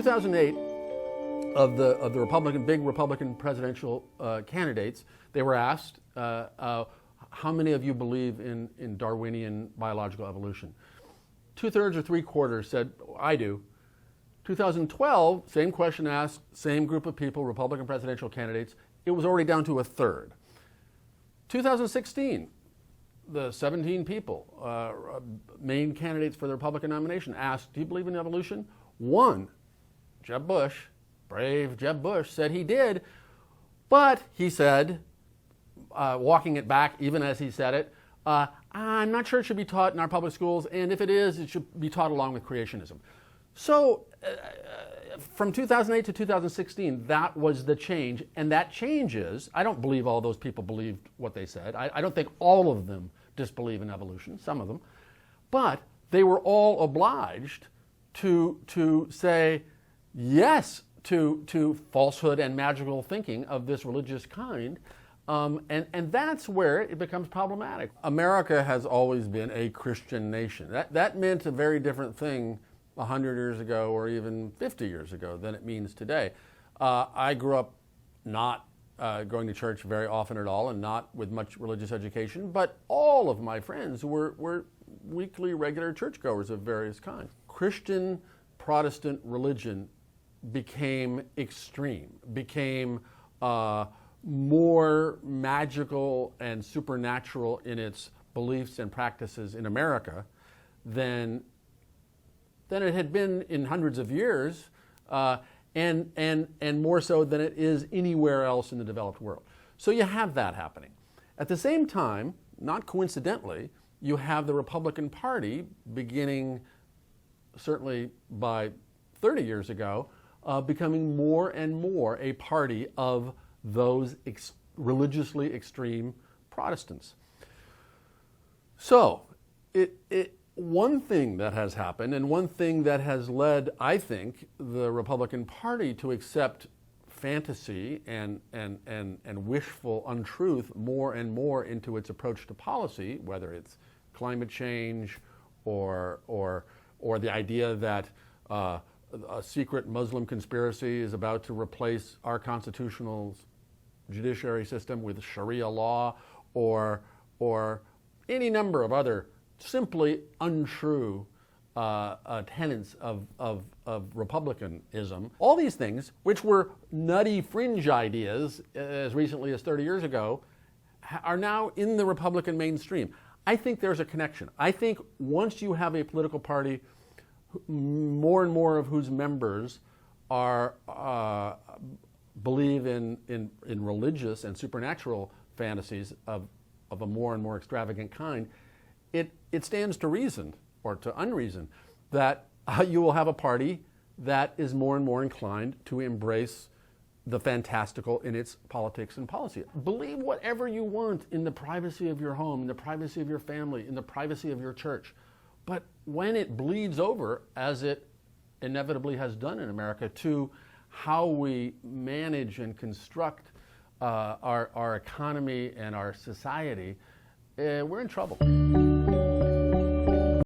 2008, of the big Republican presidential candidates, they were asked, how many of you believe in Darwinian biological evolution? 2/3 or 3/4 said, I do. 2012, same question asked, same group of people, Republican presidential candidates, it was already down to 1/3. 2016, the 17 people, main candidates for the Republican nomination, asked, do you believe in evolution? One, Jeb Bush, brave Jeb Bush, said he did, but he said, walking it back even as he said it, I'm not sure it should be taught in our public schools, and if it is, it should be taught along with creationism. So from 2008 to 2016, that was the change, and that change is, I don't believe all those people believed what they said. I don't think all of them disbelieve in evolution, some of them, but they were all obliged to say yes to falsehood and magical thinking of this religious kind. And that's where it becomes problematic. America has always been a Christian nation. That meant a very different thing 100 years ago or even 50 years ago than it means today. I grew up not going to church very often at all and not with much religious education, but all of my friends were weekly regular churchgoers of various kinds. Christian Protestant religion became extreme, became more magical and supernatural in its beliefs and practices in America than it had been in hundreds of years, and more so than it is anywhere else in the developed world. So you have that happening. At the same time, not coincidentally, you have the Republican Party beginning, certainly by 30 years ago, becoming more and more a party of those religiously extreme Protestants. So, one thing that has happened, and one thing that has led, I think, the Republican Party to accept fantasy and wishful untruth more and more into its approach to policy, whether it's climate change or the idea that a secret Muslim conspiracy is about to replace our constitutional judiciary system with Sharia law, or any number of other simply untrue tenets of republicanism. All these things, which were nutty fringe ideas as recently as 30 years ago, are now in the Republican mainstream. I think there's a connection. I think once you have a political party, more and more of whose members are believe in religious and supernatural fantasies of a more and more extravagant kind, it stands to reason, or to unreason, that you will have a party that is more and more inclined to embrace the fantastical in its politics and policy. Believe whatever you want in the privacy of your home, in the privacy of your family, in the privacy of your church. But when it bleeds over, as it inevitably has done in America, to how we manage and construct our economy and our society, we're in trouble.